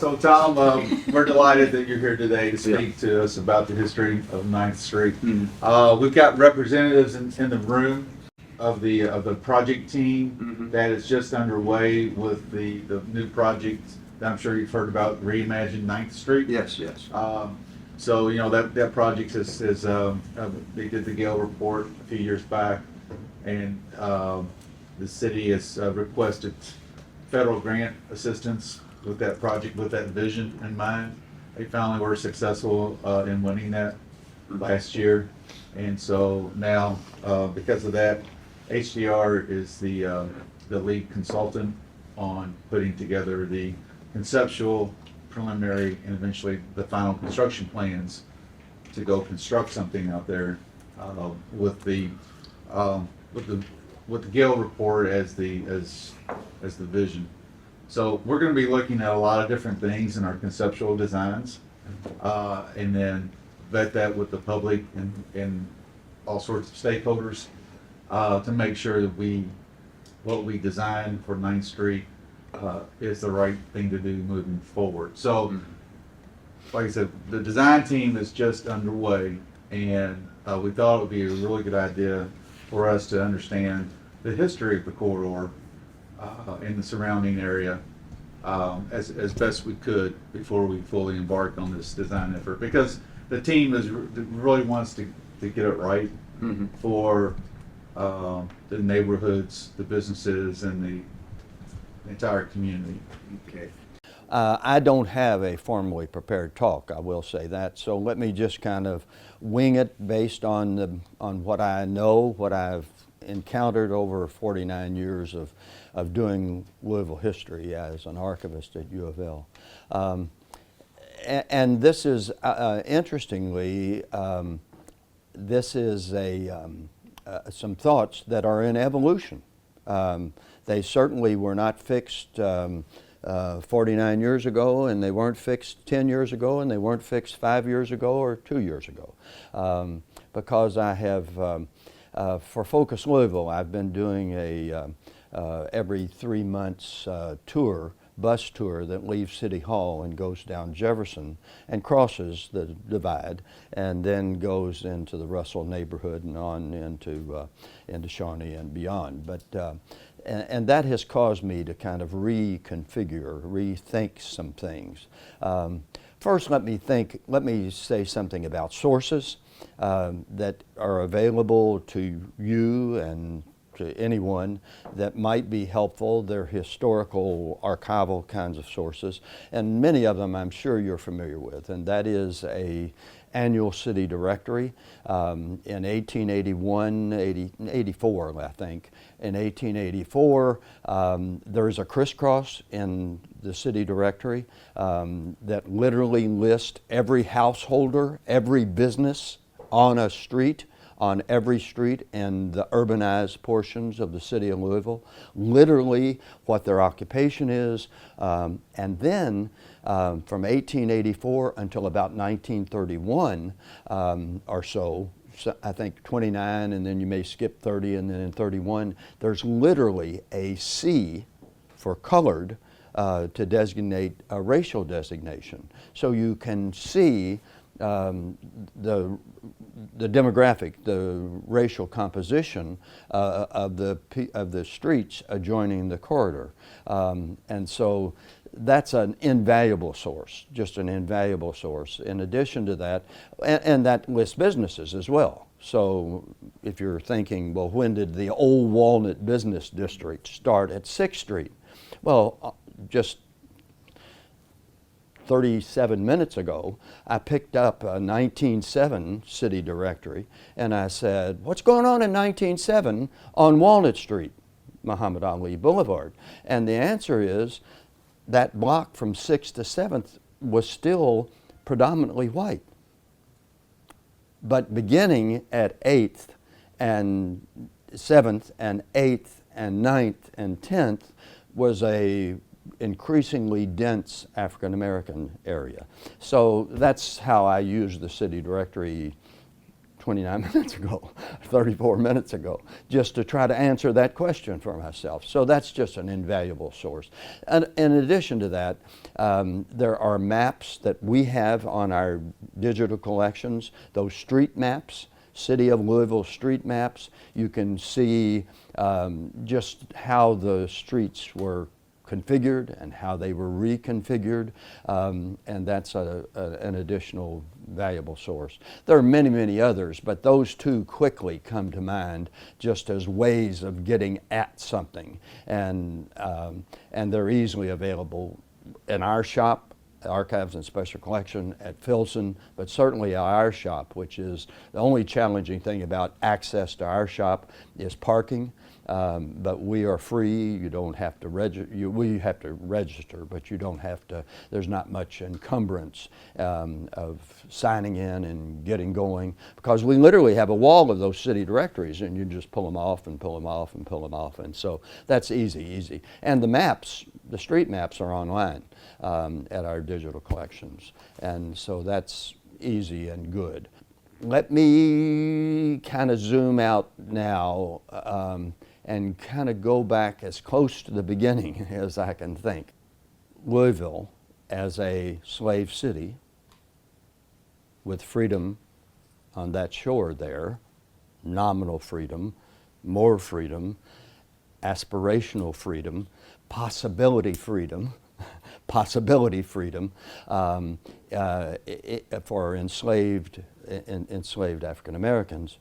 So Tom, we're delighted that you're here today to speak to us about the history of 9th Street. We've got representatives in the room of the project team that is just underway with the new project that I'm sure you've heard about, Reimagine 9th Street. Yes, yes. So you know that project is they did the Gale report a few years back, and the city has requested federal grant assistance with that project, with that vision in mind. They finally were successful in winning that last year, and so now because of that, HDR is the lead consultant on putting together the conceptual, preliminary, and eventually the final construction plans to go construct something out there with the Gale report as the vision. So we're going to be looking at a lot of different things in our conceptual designs, and then vet that with the public and all sorts of stakeholders to make sure that what we design for 9th Street is the right thing to do moving forward. So, like I said, the design team is just underway, and we thought it would be a really good idea for us to understand the history of the corridor in the surrounding area as best we could before we fully embark on this design effort, because the team really wants to get it right for the neighborhoods, the businesses, and the entire community. Okay. I don't have a formally prepared talk, I will say that, so let me just kind of wing it based on what I know, what I've encountered over 49 years of doing Louisville history as an archivist at U of L. And this is, interestingly, this is some thoughts that are in evolution. They certainly were not fixed 49 years ago, and they weren't fixed 10 years ago, and they weren't fixed 5 years ago or 2 years ago. Because I have, for Focus Louisville, I've been doing a every 3 months bus tour that leaves City Hall and goes down Jefferson and crosses the divide and then goes into the Russell neighborhood and on into Shawnee and beyond. But and that has caused me to kind of reconfigure, rethink some things. First, let me say something about sources that are available to you and to anyone that might be helpful. They're historical, archival kinds of sources, and many of them I'm sure you're familiar with, and that is a annual city directory. In 1881, 84, I think. In 1884, there's a crisscross in the city directory that literally lists every householder, every business on a street, on every street in the urbanized portions of the city of Louisville, literally what their occupation is, and then from 1884 until about 1931 or so, I think 29, and then you may skip 30, and then in 31, there's literally a C for colored to designate a racial designation. So you can see the demographic, the racial composition of the streets adjoining the corridor, and so that's an invaluable source, just an invaluable source. In addition to that, and that lists businesses as well. So if you're thinking, well, when did the old Walnut Business District start at 6th Street? Well, just 37 minutes ago, I picked up a 1907 city directory and I said, what's going on in 1907 on Walnut Street, Muhammad Ali Boulevard? And the answer is that block from 6th to 7th was still predominantly white. But beginning at 8th and 7th and 8th and 9th and 10th was a increasingly dense African American area. So that's how I used the city directory 29 minutes ago, 34 minutes ago, just to try to answer that question for myself. So that's just an invaluable source. And in addition to that, there are maps that we have on our digital collections, those street maps, City of Louisville street maps. You can see just how the streets were configured and how they were reconfigured, and that's an additional valuable source. There are many, many others, but those two quickly come to mind just as ways of getting at something, and they're easily available in our shop, Archives and Special Collection at Filson, but certainly our shop, which is the only challenging thing about access to our shop is parking. But we are free. You don't have to register. We have to register, but you don't have to. There's not much encumbrance of signing in and getting going, because we literally have a wall of those city directories, and you just pull them off and pull them off and pull them off, and so that's easy. And the maps, the street maps, are online at our digital collections, and so that's easy and good. Let me kind of zoom out now and kind of go back as close to the beginning as I can think. Louisville as a slave city with freedom on that shore there, nominal freedom, more freedom, aspirational freedom, possibility freedom, for enslaved African Americans.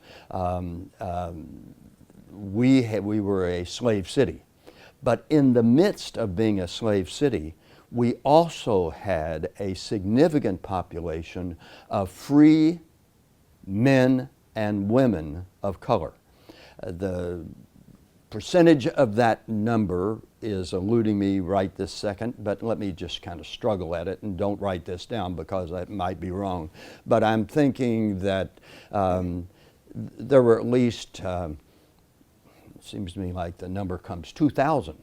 We were a slave city. But in the midst of being a slave city, we also had a significant population of free men and women of color. The percentage of that number is eluding me right this second, but let me just kind of struggle at it, and don't write this down because I might be wrong. But I'm thinking that there were at least, it seems to me like the number comes 2,000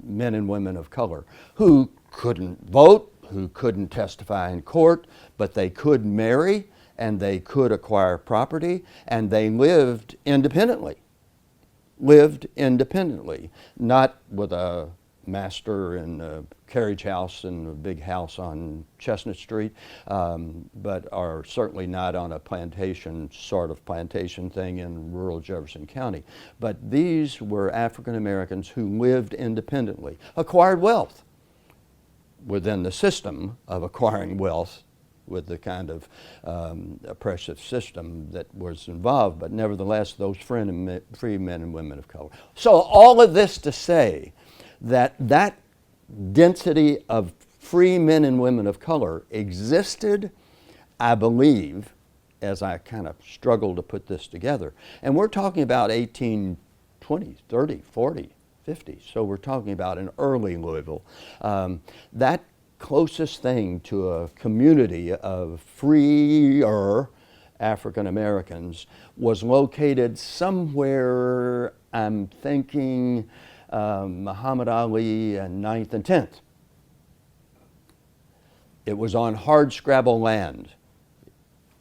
men and women of color who couldn't vote, who couldn't testify in court, but they could marry and they could acquire property, and they lived independently, not with a master in a carriage house and a big house on Chestnut Street, but are certainly not on a plantation, sort of plantation thing in rural Jefferson County. But these were African Americans who lived independently, acquired wealth within the system of acquiring wealth with the kind of oppressive system that was involved, but nevertheless, those free men and women of color. So all of this to say that that density of free men and women of color existed, I believe, as I kind of struggle to put this together. And we're talking about 1820s, 30, 40, 50. So we're talking about an early Louisville. That closest thing to a community of freer African Americans was located somewhere, I'm thinking, Muhammad Ali and 9th and 10th. It was on hard scrabble land.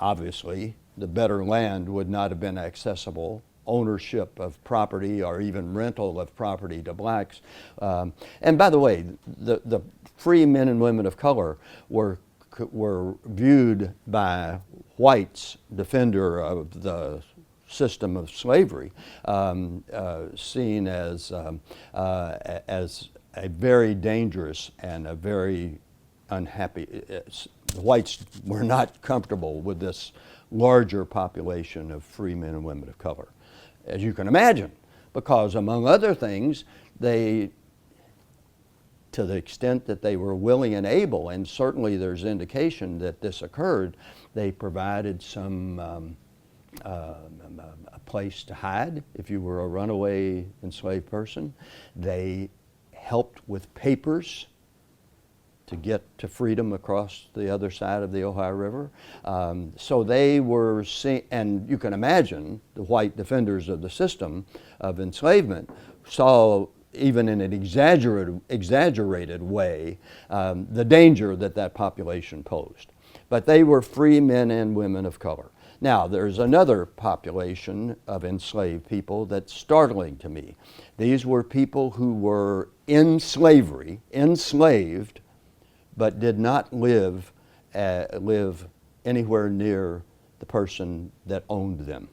Obviously, the better land would not have been accessible. Ownership of property or even rental of property to blacks. And by the way, the free men and women of color were viewed by whites, defender of the system of slavery, seen as a very dangerous and a very unhappy. The whites were not comfortable with this larger population of free men and women of color, as you can imagine, because among other things, they, to the extent that they were willing and able, and certainly there's indication that this occurred, they provided some a place to hide if you were a runaway enslaved person. They helped with papers to get to freedom across the other side of the Ohio River. So they were seen, and you can imagine the white defenders of the system of enslavement saw, even in an exaggerated way, the danger that that population posed. But they were free men and women of color. Now, there's another population of enslaved people that's startling to me. These were people who were in slavery, enslaved, but did not live anywhere near the person that owned them,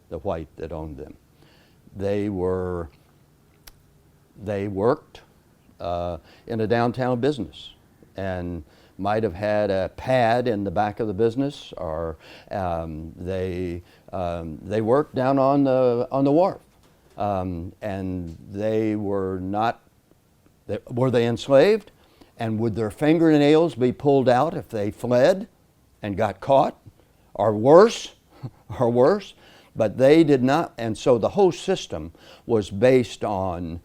the white that owned them. They worked in a downtown business and might have had a pad in the back of the business, or they worked down on the wharf, and they were not. Were they enslaved? And would their fingernails be pulled out if they fled and got caught, or worse, or worse? But they did not, and so the whole system was based on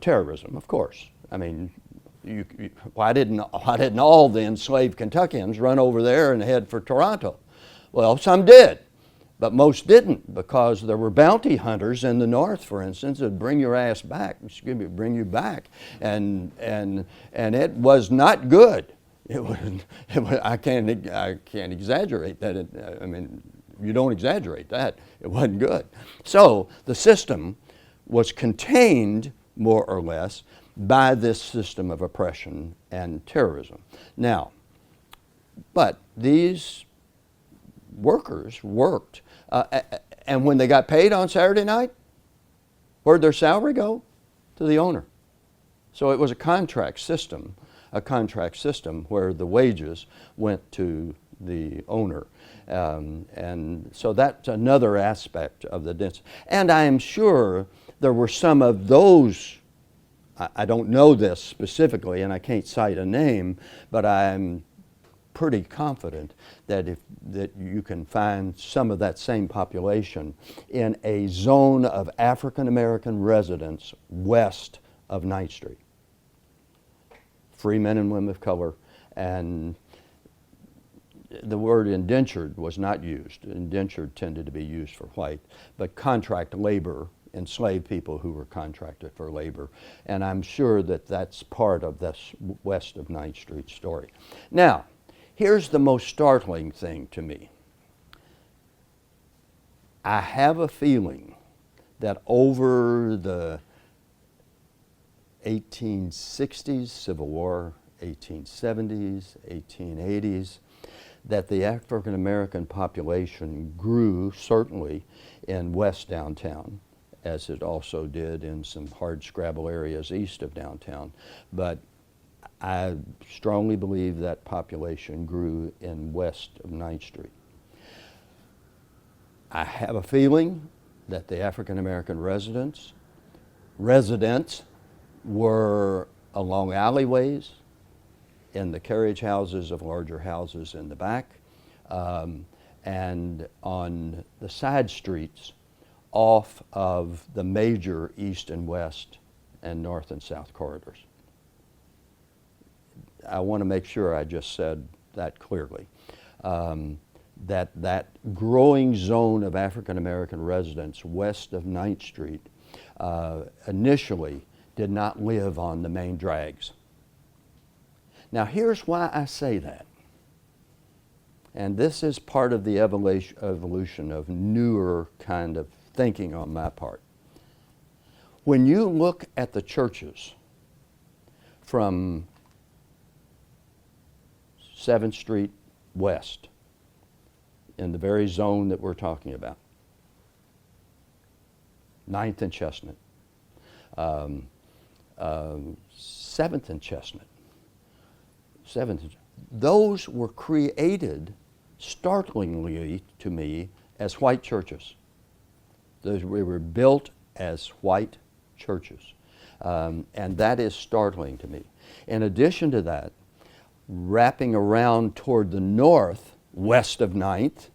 terrorism, of course. I mean, why didn't all the enslaved Kentuckians run over there and head for Toronto? Well, some did, but most didn't, because there were bounty hunters in the North, for instance, that would bring your ass back, bring you back, and it was not good. I can't exaggerate that. I mean, you don't exaggerate that. It wasn't good. So the system was contained, more or less, by this system of oppression and terrorism. Now, but these workers worked, and when they got paid on Saturday night, where'd their salary go? To the owner. So it was a contract system where the wages went to the owner. And so that's another aspect of the density. And I am sure there were some of those, I don't know this specifically and I can't cite a name, but I'm pretty confident that that you can find some of that same population in a zone of African American residents west of 9th Street. Free men and women of color, and the word indentured was not used. Indentured tended to be used for white, but contract labor, enslaved people who were contracted for labor. And I'm sure that that's part of this west of 9th Street story. Now, here's the most startling thing to me. I have a feeling that over the 1860s, Civil War, 1870s, 1880s, that the African American population grew certainly in West downtown, as it also did in some hardscrabble areas east of downtown. But I strongly believe that population grew in west of 9th Street. I have a feeling that the African American residents were along alleyways, in the carriage houses of larger houses in the back, and on the side streets off of the major east and west and north and south corridors. I want to make sure I just said that clearly. That growing zone of African American residents west of 9th Street initially did not live on the main drags. Now here's why I say that. And this is part of the evolution of newer kind of thinking on my part. When you look at the churches from 7th Street west, in the very zone that we're talking about, 9th and Chestnut, 7th and Chestnut, those were created, startlingly to me, as white churches. Those were built as white churches. And that is startling to me. In addition to that, wrapping around toward the north, west of 9th,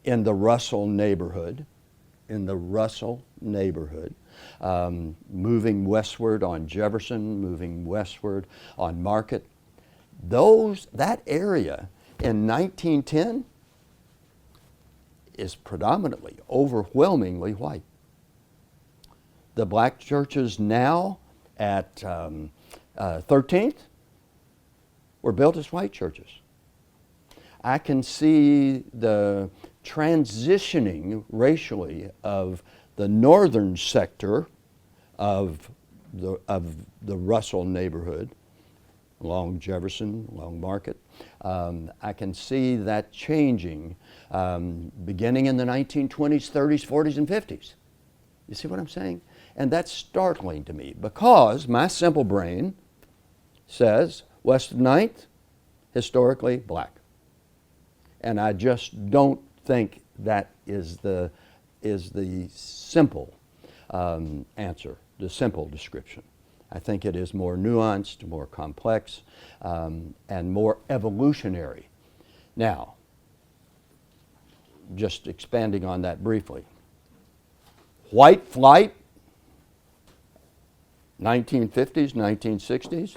in the Russell neighborhood, moving westward on Jefferson, moving westward on Market. That area in 1910 is predominantly, overwhelmingly white. The black churches now at 13th were built as white churches. I can see the transitioning racially of the northern sector of the Russell neighborhood, along Jefferson, along Market. I can see that changing beginning in the 1920s, 30s, 40s, and 50s. You see what I'm saying? And that's startling to me because my simple brain says west of 9th, historically black. And I just don't think that is the simple answer, the simple description. I think it is more nuanced, more complex, and more evolutionary. Now, just expanding on that briefly. White flight, 1950s, 1960s,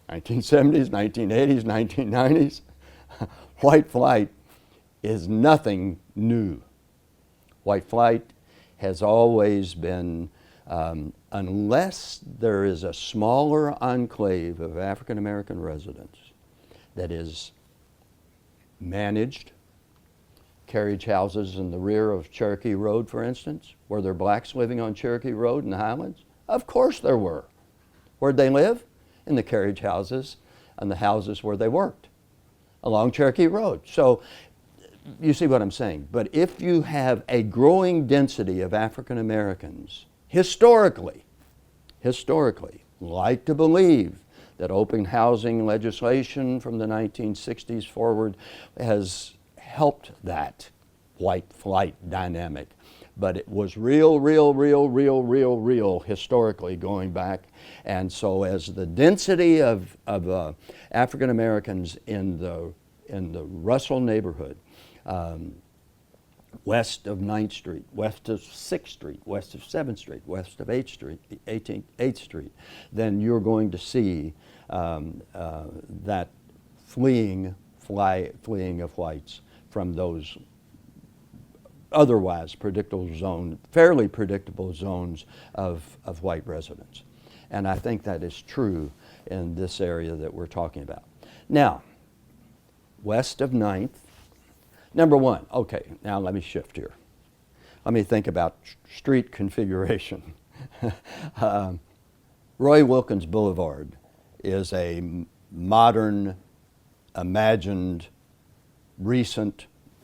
1970s, 1980s, 1990s. White flight is nothing new. White flight has always been, unless there is a smaller enclave of African American residents that is managed, carriage houses in the rear of Cherokee Road, for instance, were there blacks living on Cherokee Road in the Highlands? Of course there were. Where'd they live? In the carriage houses and the houses where they worked, along Cherokee Road. So you see what I'm saying? But if you have a growing density of African Americans, historically, like to believe that open housing legislation from the 1960s forward has helped that white flight dynamic. But it was real historically going back. And so as the density of African Americans in the Russell neighborhood, west of 9th Street, west of 6th Street, west of 7th Street, west of 8th Street, 8th Street, then you're going to see that fleeing of whites from those otherwise fairly predictable zones of white residents. And I think that is true in this area that we're talking about. Now, west of 9th, number one, okay, now let me shift here. Let me think about street configuration. Roy Wilkins Boulevard is a modern, imagined,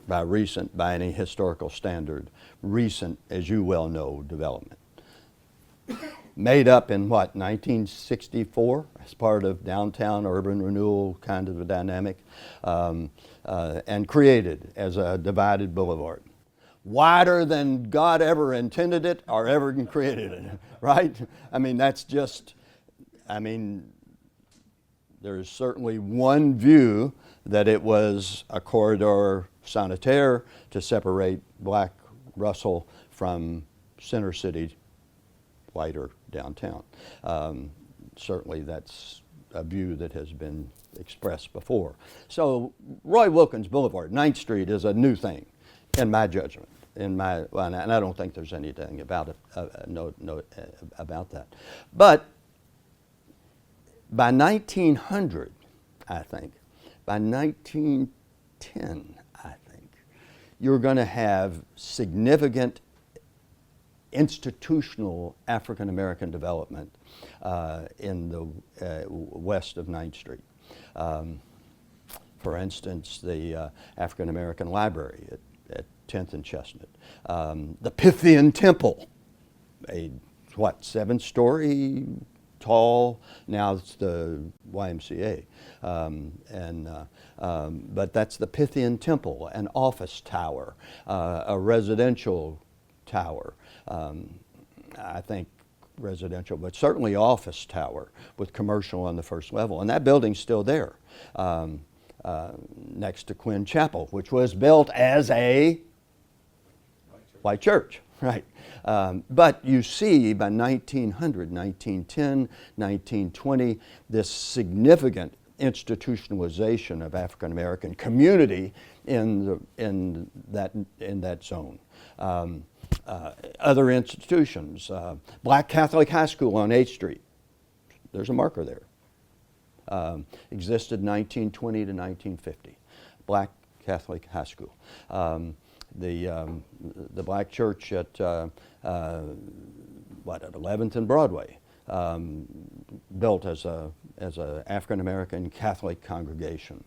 by any historical standard, recent, as you well know, development. Made up in what, 1964, as part of downtown urban renewal kind of a dynamic, and created as a divided boulevard. Wider than God ever intended it or ever created it, right? I mean, that's just, there's certainly one view that it was a corridor sanitaire to separate black Russell from center city, whiter downtown. Certainly that's a view that has been expressed before. So Roy Wilkins Boulevard, 9th Street, is a new thing in my judgment. And I don't think there's anything about it, about that. But by 1900, I think, by 1910, I think, you're going to have significant institutional African American development in the west of 9th Street. For instance, the African American Library at 10th and Chestnut. The Pythian Temple, a 7-story tall, now it's the YMCA. But that's the Pythian Temple, an office tower, a residential tower. I think residential, but certainly office tower with commercial on the first level. And that building's still there, next to Quinn Chapel, which was built as a white church, right? But you see by 1900, 1910, 1920, this significant institutionalization of African American community in that zone. Other institutions, Black Catholic High School on 8th Street. There's a marker there. Existed 1920 to 1950. Black Catholic High School. the black church at at 11th and Broadway, built as a African American Catholic congregation.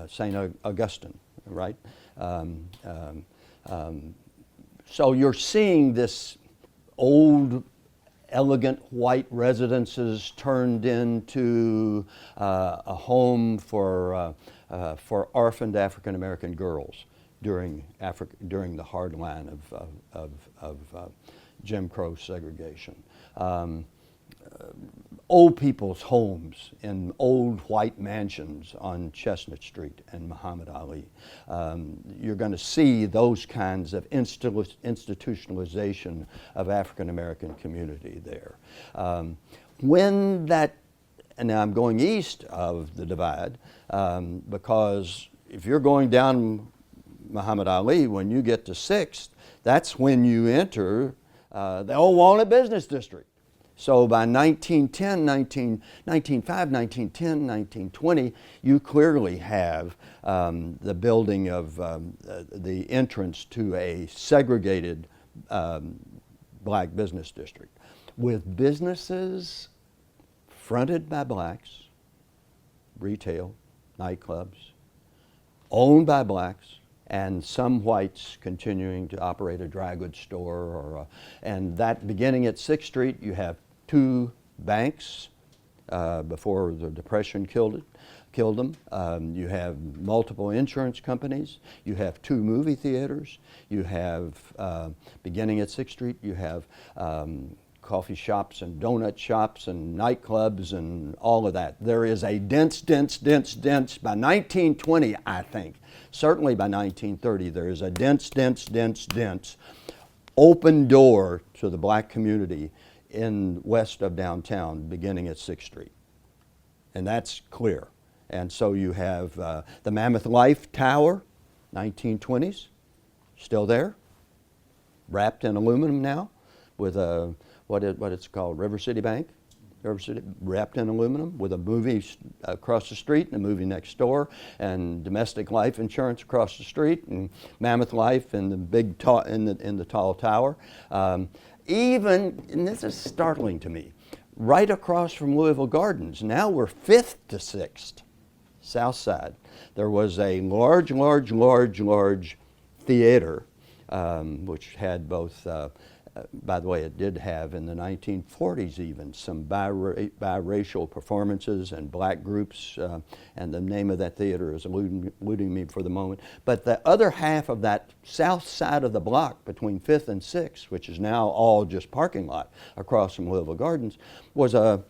St. Augustine, right? So you're seeing this old, elegant white residences turned into a home for orphaned African American girls during the hard line of Jim Crow segregation. Old people's homes in old white mansions on Chestnut Street and Muhammad Ali. You're going to see those kinds of institutionalization of African American community there. When that, and now I'm going east of the divide, because if you're going down Muhammad Ali, when you get to 6th, that's when you enter the old Walnut Business District. So by 1910, 1905, 1910, 1920, you clearly have the building of the entrance to a segregated black business district with businesses fronted by blacks, retail, nightclubs, owned by blacks, and some whites continuing to operate a dry goods store. And that beginning at 6th Street, you have 2 banks before the Depression killed them. You have multiple insurance companies. You have 2 movie theaters. You have, beginning at 6th Street, you have coffee shops and donut shops and nightclubs and all of that. There is a dense, by 1920, I think, certainly by 1930, there is a dense open door to the black community in west of downtown beginning at 6th Street. And that's clear. And so you have the Mammoth Life Tower, 1920s, still there, wrapped in aluminum now with a, what it's called, River City Bank, wrapped in aluminum with a movie across the street and a movie next door, and Domestic Life Insurance across the street, and Mammoth Life and the big in the tall tower. Even, and this is startling to me, right across from Louisville Gardens, now we're 5th to 6th, South Side. There was a large theater, which had both, by the way, it did have in the 1940s even some biracial performances and black groups, and the name of that theater is eluding me for the moment. But the other half of that south side of the block between 5th and 6th, which is now all just parking lot across from Louisville Gardens, was a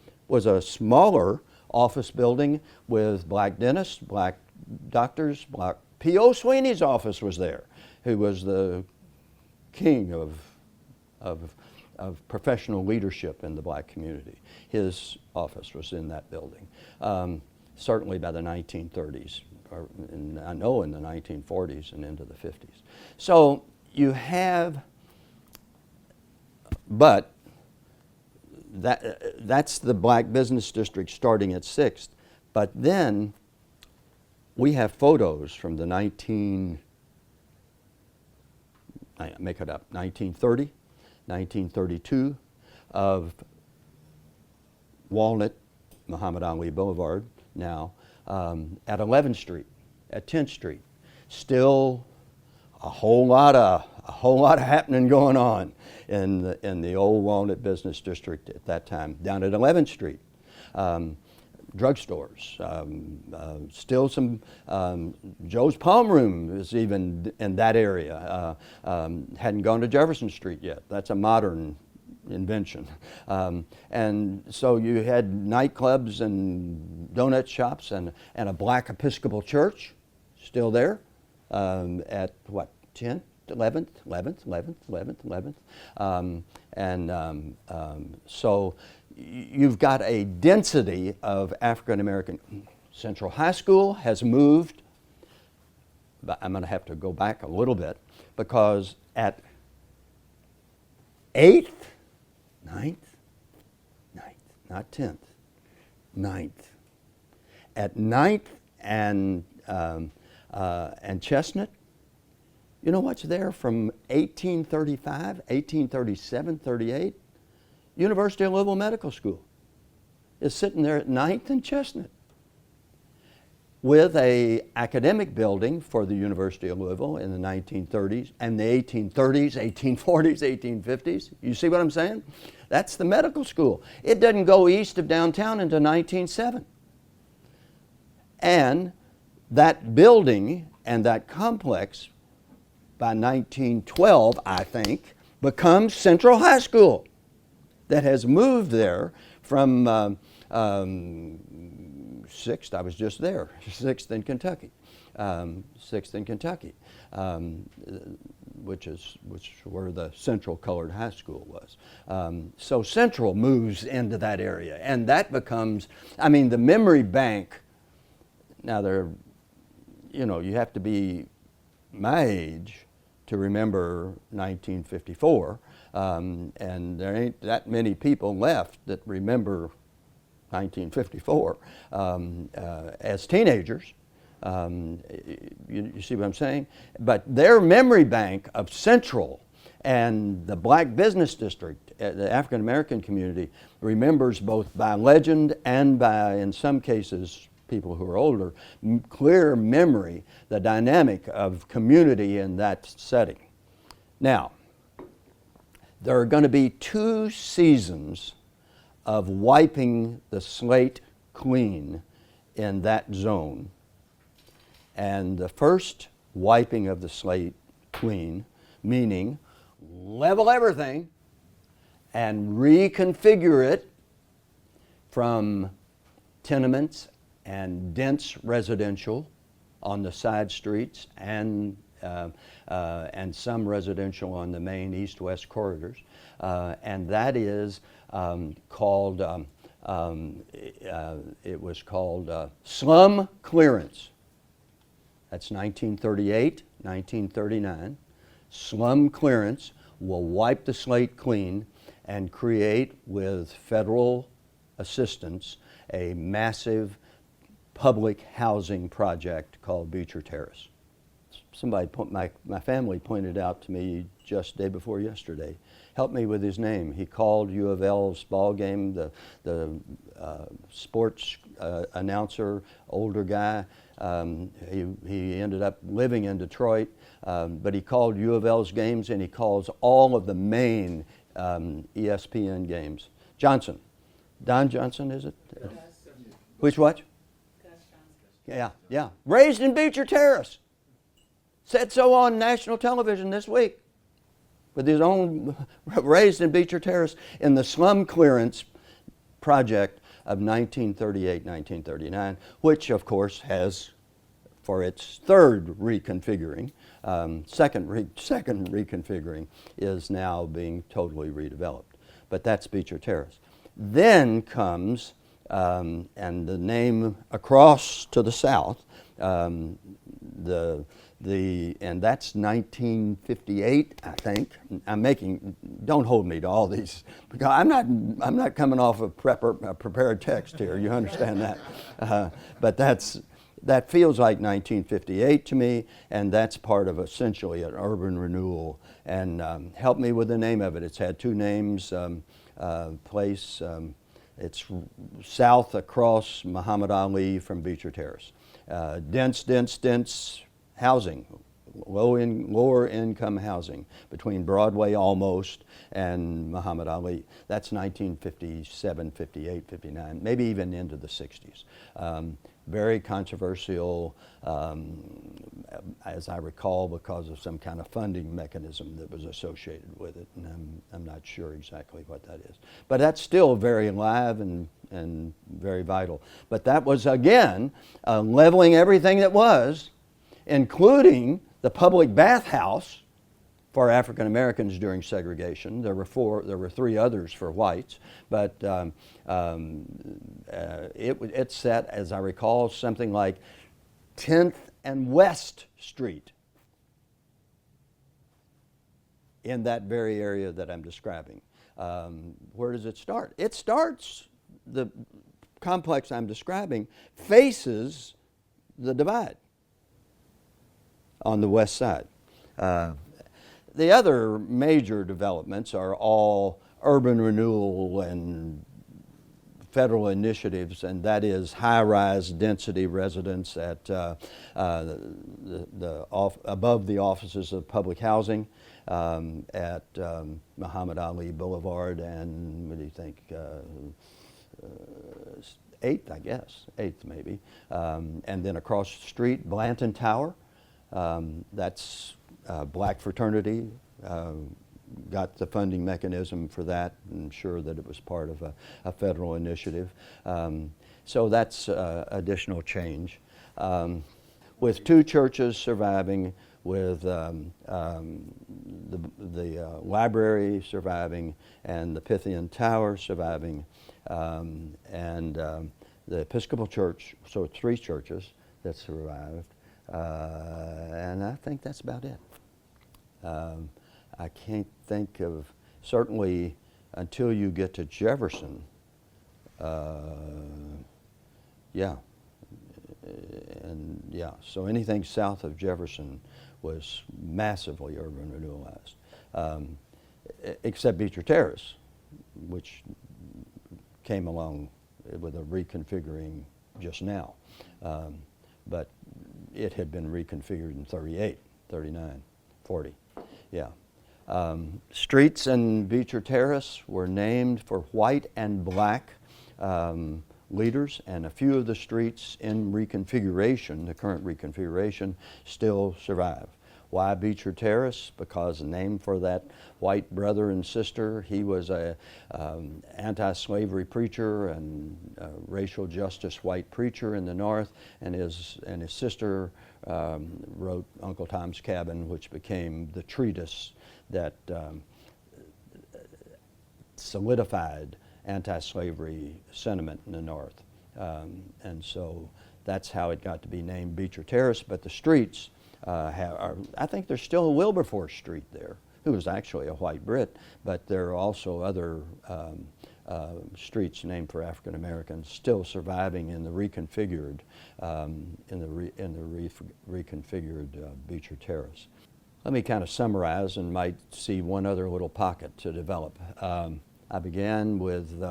smaller office building with black dentists, black doctors, black P.O. Sweeney's office was there, who was the king of professional leadership in the black community. His office was in that building, certainly by the 1930s, and I know in the 1940s and into the 50s. So you have, but that's the black business district starting at 6th. But then we have photos from the 1930, 1932 of Walnut, Muhammad Ali Boulevard now, at 11th Street, at 10th Street. Still a whole lot of happening going on in the old Walnut Business District at that time. Down at 11th Street, drugstores, still some, Joe's Palm Room is even in that area. Hadn't gone to Jefferson Street yet. That's a modern invention. And so you had nightclubs and donut shops and a black Episcopal church still there at what, 10th, 11th. So you've got a density of African American. Central High School has moved, but I'm going to have to go back a little bit, because at 8th, 9th, not 10th, 9th. At 9th and Chestnut, You know what's there from 1835, 1837, 38? University of Louisville Medical School is sitting there at 9th and Chestnut with a academic building for the University of Louisville in the 1930s and the 1830s, 1840s, 1850s. You see what I'm saying? That's the medical school. It doesn't go east of downtown until 1907. And that building and that complex by 1912, I think, becomes Central High School that has moved there from 6th, I was just there, 6th in Kentucky, 6th in Kentucky, which is where the Central Colored High School was. So Central moves into that area, and that becomes, I mean, the memory bank. Now you have to be my age to remember 1954, and there ain't that many people left that remember 1954 as teenagers. You see what I'm saying? But their memory bank of Central and the Black Business District, the African American community, remembers both by legend and by, in some cases, people who are older, clear memory, the dynamic of community in that setting. Now, there are going to be 2 seasons of wiping the slate clean in that zone. And the first wiping of the slate clean, meaning level everything and reconfigure it from tenements and dense residential on the side streets and some residential on the main east-west corridors. And that is called, it was called slum clearance. That's 1938, 1939. Slum clearance will wipe the slate clean and create, with federal assistance, a massive public housing project called Beecher Terrace. Somebody, my family pointed out to me just day before yesterday, help me with his name. He called U of L's ball game, the sports announcer, older guy. He ended up living in Detroit, but he called U of L's games and he calls all of the main ESPN games. Johnson. Don Johnson, is it? Which what? Yeah. Raised in Beecher Terrace. Said so on national television this week. With his own, raised in Beecher Terrace in the slum clearance project of 1938, 1939, which of course has, for its third reconfiguring, second reconfiguring, is now being totally redeveloped. But that's Beecher Terrace. Then comes, and the name across to the south, and that's 1958, I think. Don't hold me to all these, because I'm not coming off a prepared text here. You understand that? But that feels like 1958 to me, and that's part of essentially an urban renewal. And help me with the name of it. It's had 2 names. Place. It's south across Muhammad Ali from Beecher Terrace. Dense housing, lower income housing between Broadway almost and Muhammad Ali. That's 1957, 58, 59, maybe even into the 60s. Very controversial, as I recall, because of some kind of funding mechanism that was associated with it, and I'm not sure exactly what that is. But that's still very alive and very vital. But that was, again, leveling everything that was, including the public bathhouse for African Americans during segregation. There were 3 others for whites, but it set, as I recall, something like 10th and West Street in that very area that I'm describing. Where does it start? It starts, the complex I'm describing faces the divide on the west side. The other major developments are all urban renewal and federal initiatives, and that is high-rise density residence at above the offices of public housing at Muhammad Ali Boulevard and, what do you think, 8th, I guess, 8th maybe, and then across the street, Blanton Tower. That's black fraternity. Got the funding mechanism for that, and sure that it was part of a federal initiative. So that's additional change. With two churches surviving, with the library surviving, and the Pythian Tower surviving, and the Episcopal Church, so 3 churches that survived, and I think that's about it. I can't think of, certainly until you get to Jefferson, yeah, and yeah, so anything south of Jefferson was massively urban renewalized, except Beecher Terrace, which came along with a reconfiguring just now, but it had been reconfigured in 38, 39, 40, yeah. Streets in Beecher Terrace were named for white and black leaders, and a few of the streets in reconfiguration, the current reconfiguration, still survive. Why Beecher Terrace? Because the name for that white brother and sister. He was a anti-slavery preacher and racial justice white preacher in the North, and his sister wrote Uncle Tom's Cabin, which became the treatise that solidified anti-slavery sentiment in the North. And so that's how it got to be named Beecher Terrace. But the streets, I think there's still a Wilberforce Street there, who was actually a white Brit, but there are also other streets named for African Americans still surviving in the reconfigured, reconfigured Beecher Terrace. Let me kind of summarize and might see one other little pocket to develop. I began with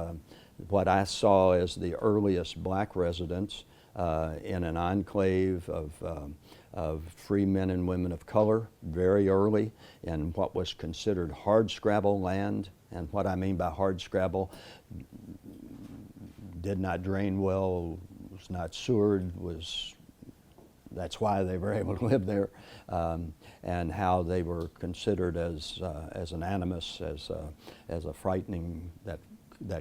what I saw as the earliest black residents in an enclave of free men and women of color, very early in what was considered hardscrabble land. And what I mean by hardscrabble, did not drain well, was not sewered, that's why they were able to live there, and how they were considered as an animus, as a frightening that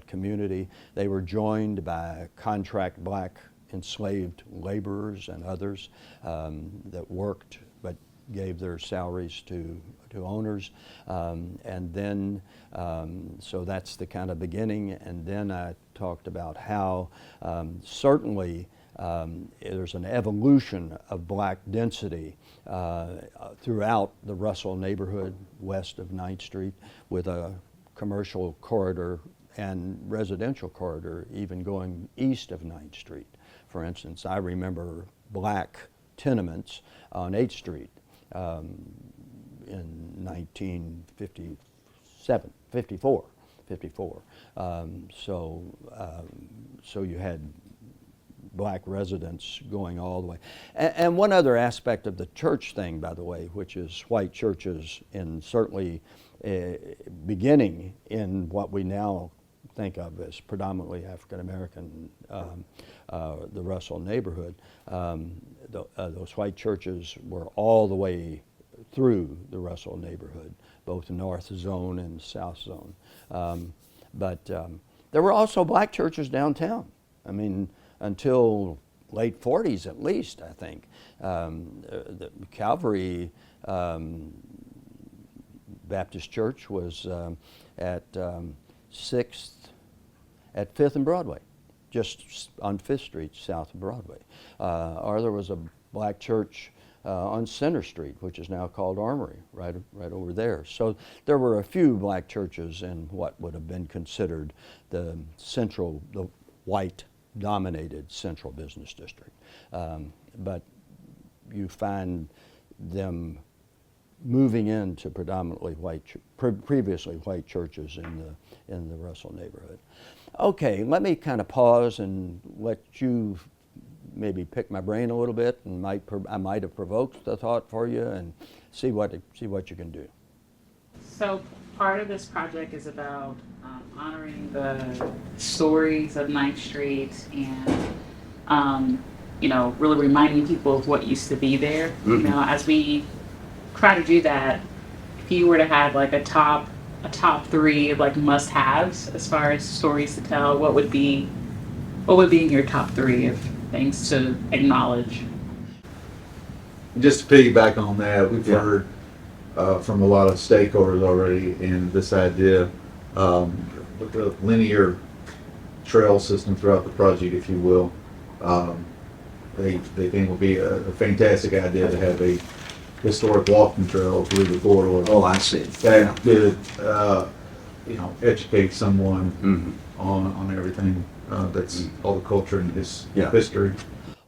community. They were joined by contract black enslaved laborers and others that worked but gave their salaries to owners, and then so that's the kind of beginning. And then I talked about how certainly there's an evolution of black density throughout the Russell neighborhood west of 9th Street, with a commercial corridor and residential corridor even going east of 9th Street. For instance, I remember black tenements on 8th Street in 1957, 54. So you had black residents going all the way. And one other aspect of the church thing, by the way, which is white churches, and certainly beginning in what we now think of as predominantly African American, the Russell neighborhood, those white churches were all the way through the Russell neighborhood, both North Zone and South Zone. But there were also black churches downtown. I mean, until late 40s at least, I think. The Calvary Baptist Church was at 6th, at 5th and Broadway, just on 5th Street south of Broadway. Or there was a black church on Center Street, which is now called Armory, right over there. So there were a few black churches in what would have been considered the white dominated central business district. But you find them moving into predominantly white, previously white churches in the Russell neighborhood. Okay, let me kind of pause and let you maybe pick my brain a little bit, and I might have provoked the thought for you, and see what you can do. So part of this project is about honoring the stories of 9th Street and really reminding people of what used to be there. Mm-hmm. As we try to do that, if you were to have like a top three of like must-haves as far as stories to tell, what would be in your top three of things to acknowledge? Just to piggyback on that, we've Yeah. heard from a lot of stakeholders already in this idea with the linear trail system throughout the project, if you will. They think it would be a fantastic idea to have a historic walking trail through the corridor. Oh, I see. That could, educate someone Mm-hmm. on everything that's all the culture and Yeah. history.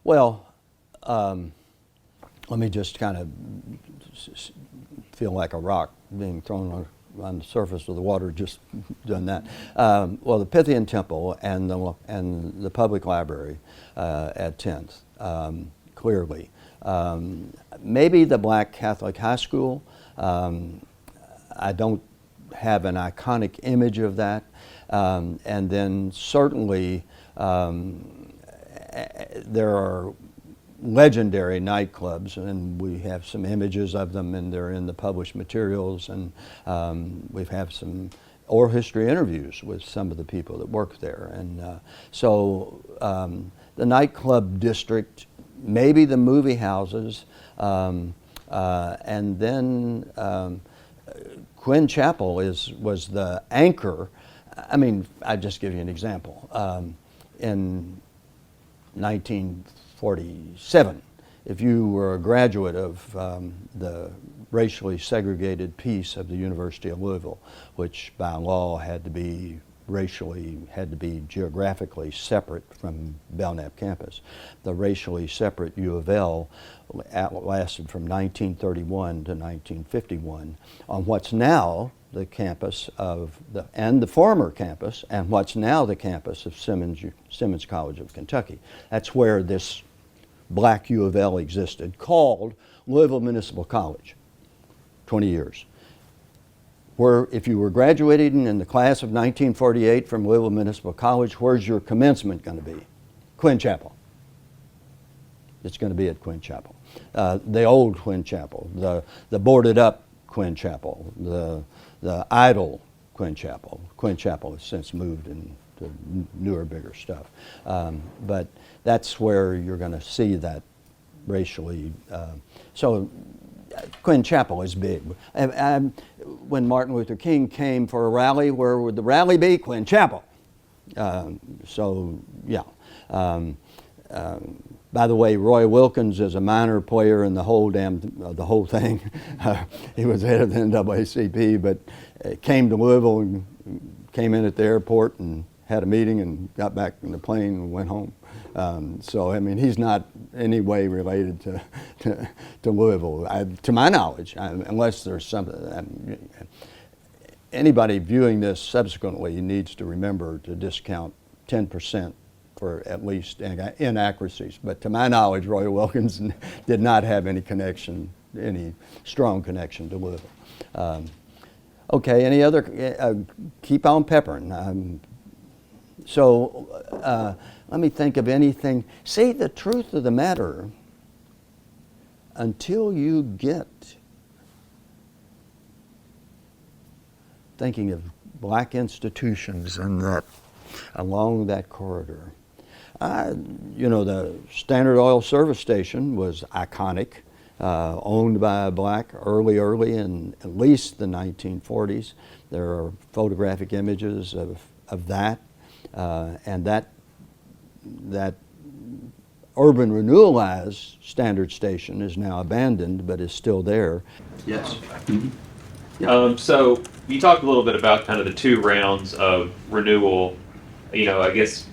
Well, let me just kind of feel like a rock being thrown on the surface of the water, just done that. Well, the Pythian Temple and the public library at 10th, clearly. Maybe the Black Catholic High School. I don't have an iconic image of that. And then certainly there are legendary nightclubs, and we have some images of them, and they're in the published materials, and we've had some oral history interviews with some of the people that work there. And so the nightclub district, maybe the movie houses, and then Quinn Chapel was the anchor. I mean, I'll just give you an example. In 1947, if you were a graduate of the racially segregated piece of the University of Louisville, which by law had to be geographically separate from Belknap campus, the racially separate U of L lasted from 1931 to 1951 on what's now the campus of the former campus, and what's now the campus of Simmons College of Kentucky. That's where this black U of L existed, called Louisville Municipal College, 20 years. Where if you were graduating in the class of 1948 from Louisville Municipal College, where's your commencement going to be? Quinn Chapel. It's going to be at Quinn Chapel. The old Quinn Chapel, the boarded up Quinn Chapel, the idle Quinn Chapel. Quinn Chapel has since moved into newer, bigger stuff. But that's where you're going to see that racially. So Quinn Chapel is big. When Martin Luther King came for a rally, where would the rally be? Quinn Chapel. So, yeah. By the way, Roy Wilkins is a minor player in the whole thing. He was head of the NAACP, but came to Louisville and came in at the airport and had a meeting and got back in the plane and went home. So, I mean, he's not any way related to Louisville, to my knowledge, unless there's something. Anybody viewing this subsequently needs to remember to discount 10% for at least inaccuracies. But to my knowledge, Roy Wilkins did not have any strong connection to Louisville. Okay, any other? Keep on peppering. So let me think of anything. See, the truth of the matter, until you get thinking of black institutions and that along that corridor, the Standard Oil service station was iconic, owned by a black early in at least the 1940s. There are photographic images of that. And that urban renewalized Standard Station is now abandoned, but is still there. Yes. Mm-hmm. Yeah. So you talked a little bit about kind of the two rounds of renewal. I guess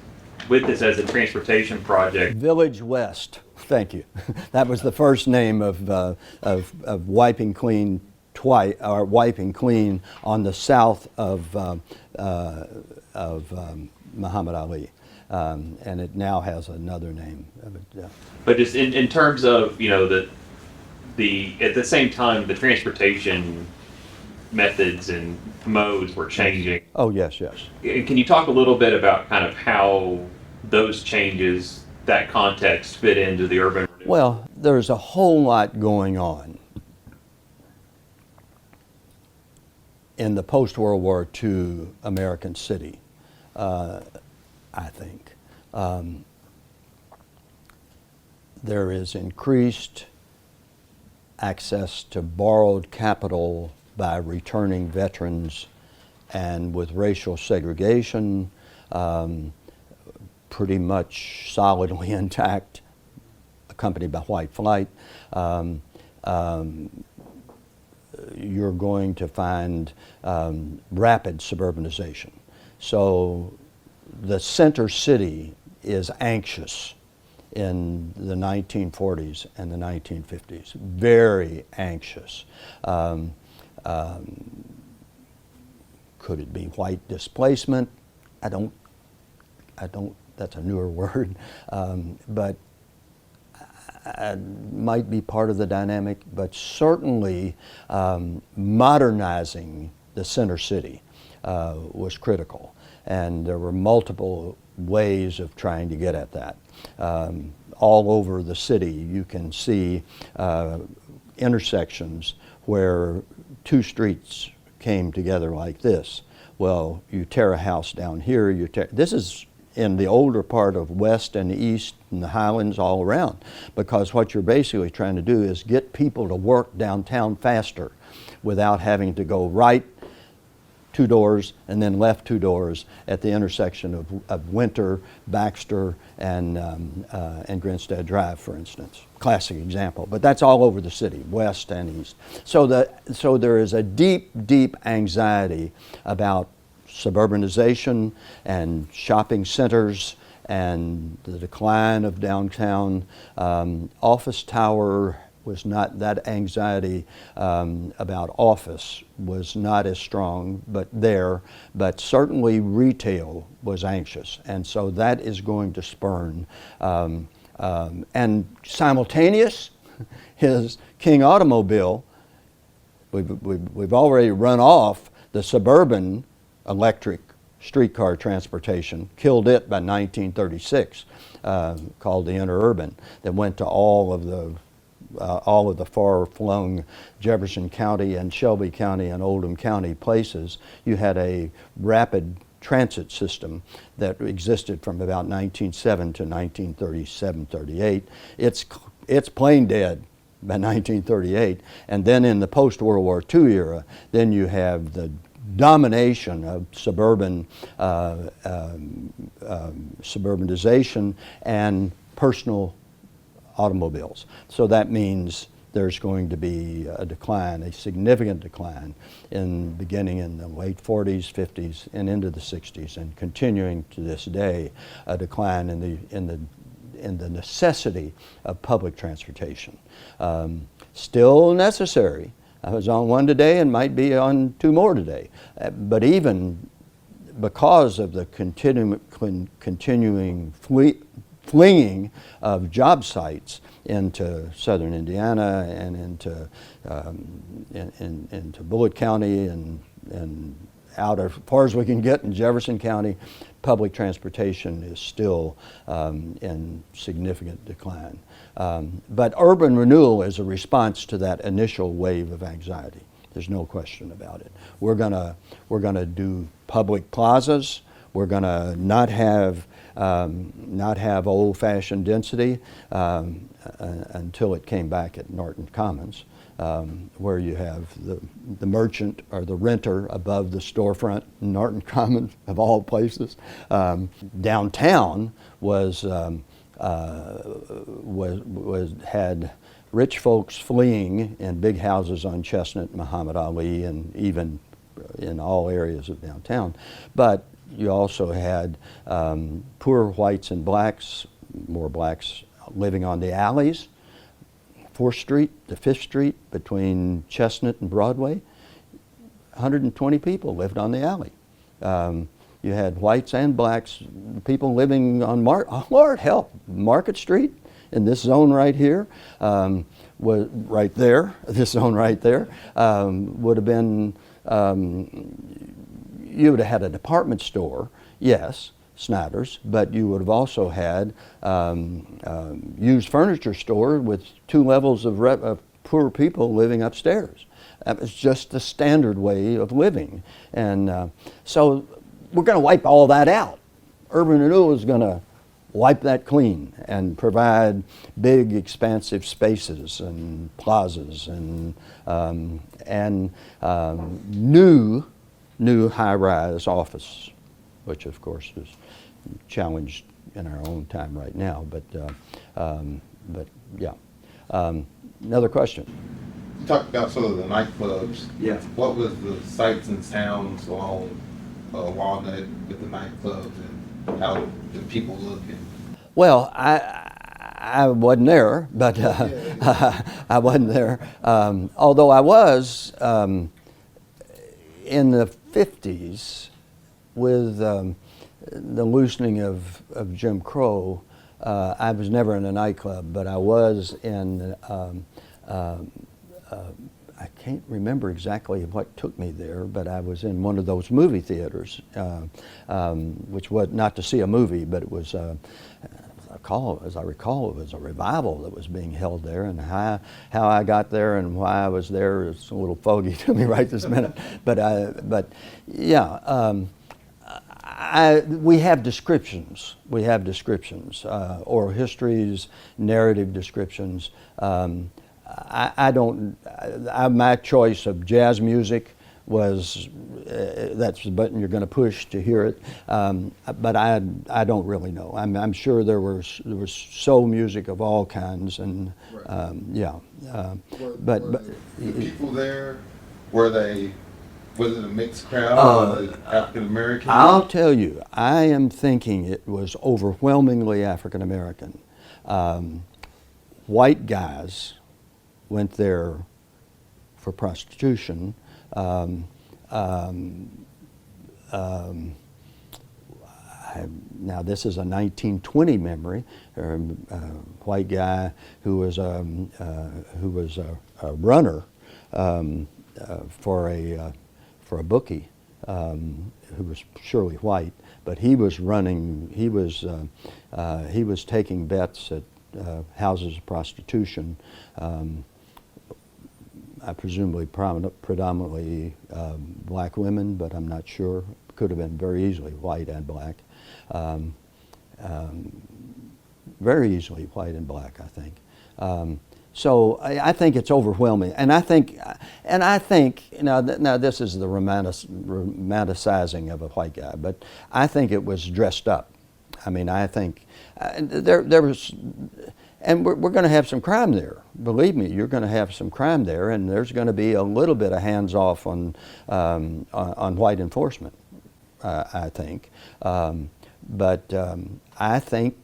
with this as a transportation project. Village West. Thank you. That was the first name of wiping clean twice, or wiping clean on the south of Muhammad Ali. And it now has another name. But just in terms of, you know, the at the same time the transportation methods and modes were changing. Oh, yes, yes. Can you talk a little bit about kind of how those changes, that context, fit into the urban renewal? Well, there's a whole lot going on in the post-World War II American city, I think. There is increased access to borrowed capital by returning veterans, and with racial segregation pretty much solidly intact, accompanied by white flight, you're going to find rapid suburbanization. So the center city is anxious in the 1940s and the 1950s, very anxious. Could it be white displacement? I don't, that's a newer word, but might be part of the dynamic, but certainly modernizing the center city was critical. And there were multiple ways of trying to get at that. All over the city you can see intersections where two streets came together like this. Well, you tear a house down here, this is in the older part of West and East and the Highlands all around, because what you're basically trying to do is get people to work downtown faster without having to go right 2 doors and then left 2 doors at the intersection of Winter, Baxter, and Grinstead Drive, for instance. Classic example, but that's all over the city, west and east. So there is a deep, deep anxiety about suburbanization and shopping centers and the decline of downtown. Office tower was not, that anxiety about office was not as strong, but certainly retail was anxious, and so that is going to spurn. And simultaneous, his King automobile, we've already run off the suburban electric streetcar transportation, killed it by 1936, called the interurban, that went to all of the far-flung Jefferson County and Shelby County and Oldham County places. You had a rapid transit system that existed from about 1907 to 1937-38. It's plain dead by 1938. And then in the post-World War II era, then you have the domination of suburbanization and personal automobiles. So that means there's going to be a decline, a significant decline, beginning in the late 40s, 50s, and into the 60s, and continuing to this day, a decline in the necessity of public transportation. Still necessary. I was on one today and might be on 2 more today. But even because of the continuing flinging of job sites into southern Indiana and into Bullitt County and out as far as we can get in Jefferson County, public transportation is still in significant decline. But urban renewal is a response to that initial wave of anxiety. There's no question about it. We're gonna do public plazas. We're gonna not have old-fashioned density until it came back at Norton Commons, where you have the merchant or the renter above the storefront in Norton Commons, of all places. Downtown had rich folks fleeing in big houses on Chestnut, Muhammad Ali, and even in all areas of downtown. But you also had poor whites and blacks, more blacks living on the alleys, 4th Street to 5th Street between Chestnut and Broadway, 120 people lived on the alley. You had whites and blacks, people living on Lord help, Market Street in this zone right here, was right there, this zone right there, would have been, you would have had a department store, yes, Snyder's, but you would have also had used furniture store with 2 levels of poor people living upstairs. That was just the standard way of living. And so we're going to wipe all that out. Urban renewal is going to wipe that clean and provide big, expansive spaces and plazas and new high-rise office, which of course is challenged in our own time right now. But yeah. Another question. You talked about sort of the nightclubs. Yeah. What was the sights and sounds along Walnut with the nightclubs, and how did people look? Well, I wasn't there, but I wasn't there. Although I was in the 50s with the loosening of Jim Crow. I was never in a nightclub, but I was in, I can't remember exactly what took me there, but I was in one of those movie theaters, which was not to see a movie, but it was, as I recall, it was a revival that was being held there, and how I got there and why I was there is a little foggy to me right this minute. But yeah. We have descriptions. We have descriptions, oral histories, narrative descriptions. My choice of jazz music was, that's the button you're going to push to hear it. But I don't really know. I'm sure there was soul music of all kinds, and Right. yeah. Were the people there, was it a mixed crowd? African American? I'll tell you, I am thinking it was overwhelmingly African American. White guys went there for prostitution. Now this is a 1920 memory. A white guy who was a runner for a bookie, who was surely white, but he was running. He was taking bets at houses of prostitution. I presumably predominantly black women, but I'm not sure. Could have been very easily white and black. Very easily white and black, I think. So I think it's overwhelming, and I think now this is the romanticizing of a white guy, but I think it was dressed up. I mean, I think there was, and we're going to have some crime there. Believe me, you're going to have some crime there, and there's going to be a little bit of hands off on white enforcement, I think. But I think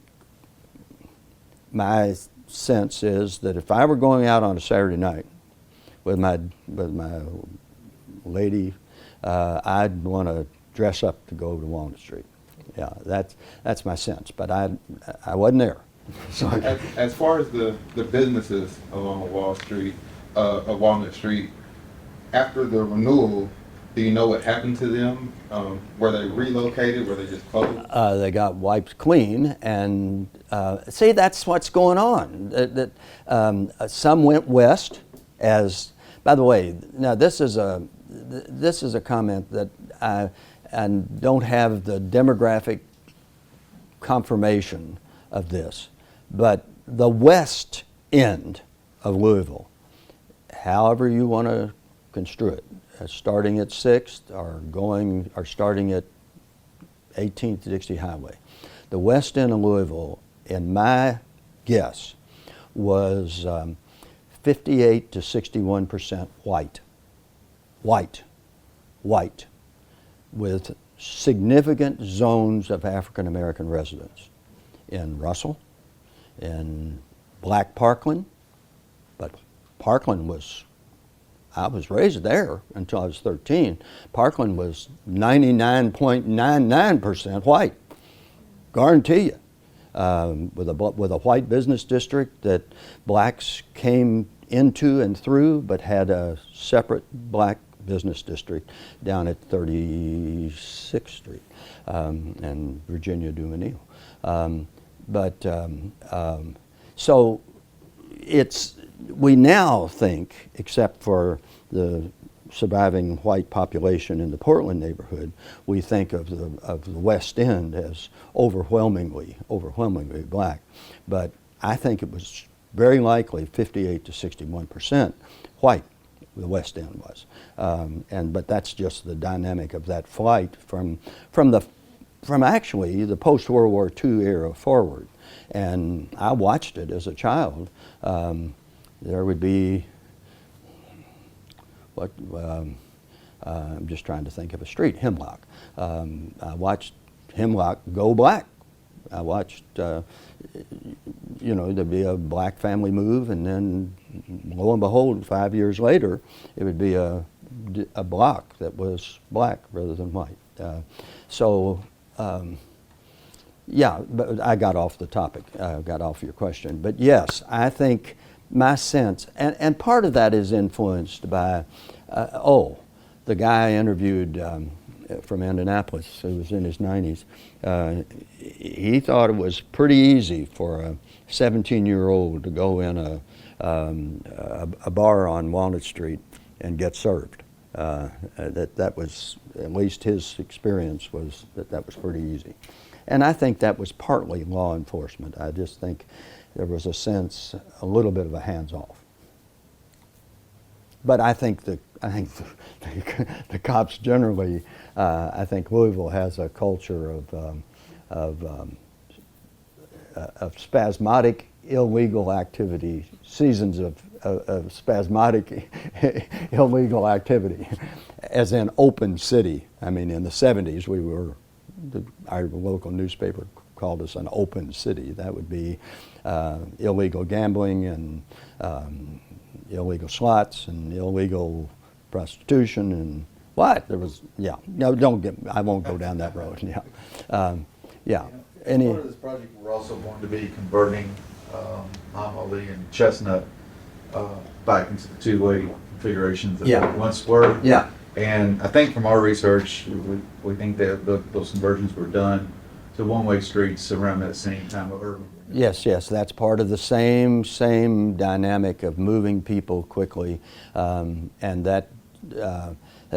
my sense is that if I were going out on a Saturday night with my lady, I'd want to dress up to go to Walnut Street. Yeah, that's my sense. But I wasn't there. So As far as the businesses along Walnut Street, after the renewal, do you know what happened to them? Were they relocated? Were they just closed? They got wiped clean, and see, that's what's going on. Some went west. As, by the way, now this is a comment that I don't have the demographic confirmation of this, but the west end of Louisville, however you want to construe it, starting at 6th or starting at 18th Dixie Highway. The west end of Louisville, in my guess, was 58 to 61% white, with significant zones of African American residents in Russell, in Black Parkland, but Parkland was, I was raised there until I was 13. Parkland was 99.99% white, guarantee you. With a white business district that blacks came into and through, but had a separate black business district down at 36th Street and Virginia Dumenil. So we now think, except for the surviving white population in the Portland neighborhood, we think of the West End as overwhelmingly black. But I think it was very likely 58 to 61% white. The West End was, but that's just the dynamic of that flight from actually the post-World War II era forward. And I watched it as a child. There would be I'm just trying to think of a street, Hemlock. I watched Hemlock go black. I watched, there'd be a black family move, and then lo and behold, 5 years later, it would be a block that was black rather than white. Yeah, but I got off the topic, got off your question. But yes, I think my sense, and part of that is influenced by, the guy I interviewed from Indianapolis, who was in his 90s, he thought it was pretty easy for a 17-year-old to go in a bar on Walnut Street and get served. That was, at least his experience was that was pretty easy. And I think that was partly law enforcement. I just think there was a sense, a little bit of a hands-off. But I think the cops generally, I think Louisville has a culture of spasmodic illegal activity, seasons of spasmodic illegal activity, as in open city. I mean, in the 70s, our local newspaper called us an open city. That would be illegal gambling and illegal slots and illegal prostitution and what? There was, yeah. No, I won't go down that road. Yeah. Yeah. As part of this project, we're also going to be converting Homily and Chestnut back into the two-way configurations that they once were. Yeah. And I think from our research, we think that those conversions were done to one-way streets around that same time of urban. Yes, that's part of the same dynamic of moving people quickly, and that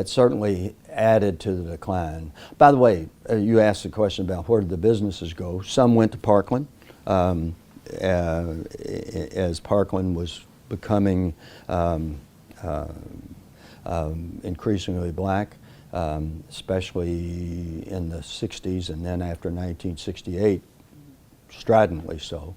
certainly added to the decline. By the way, you asked the question about where did the businesses go. Some went to Parkland, as Parkland was becoming increasingly black, especially in the 60s, and then after 1968, stridently so.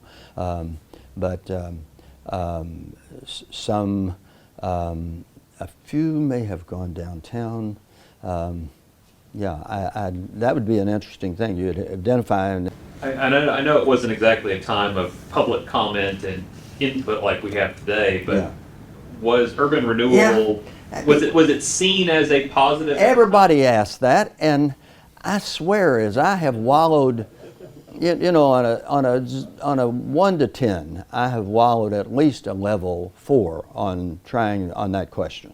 A few may have gone downtown. That would be an interesting thing. You'd identify. I know it wasn't exactly a time of public comment and input like we have today, but was urban renewal, was it seen as a positive? Everybody asked that, and I swear, as I have wallowed, on a 1 to 10, I have wallowed at least a level 4 on that question.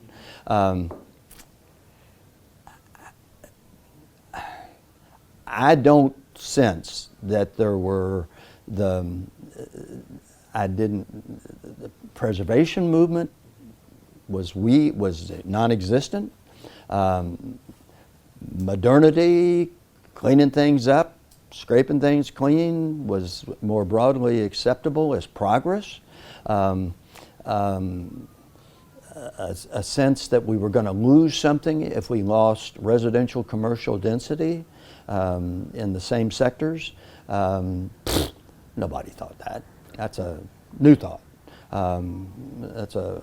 I don't sense that there were the preservation movement was non-existent. Modernity, cleaning things up, scraping things clean was more broadly acceptable as progress. A sense that we were going to lose something if we lost residential commercial density in the same sectors. Nobody thought that. That's a new thought. That's a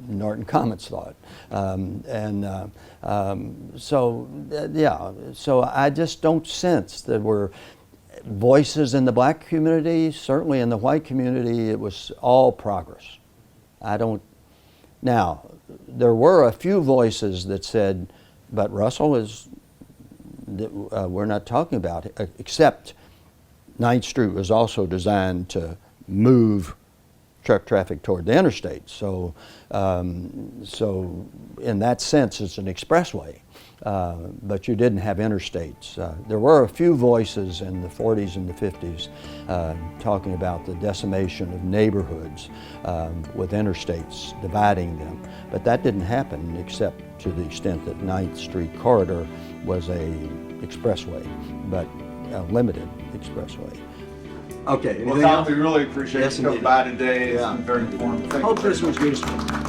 Norton Comets thought. So I just don't sense there were voices in the black community, certainly in the white community, it was all progress. I don't Now, there were a few voices that said, but Russell we're not talking about it, except 9th Street was also designed to move truck traffic toward the interstate. So in that sense, it's an expressway, but you didn't have interstates. There were a few voices in the 40s and the 50s talking about the decimation of neighborhoods with interstates dividing them, but that didn't happen except to the extent that 9th Street corridor was a expressway, but a limited expressway. Okay, Well, anything Tom, else? we really appreciate Yes, you coming indeed. by today. It's Yeah. been very informative. Thank you Hope very this was much. useful.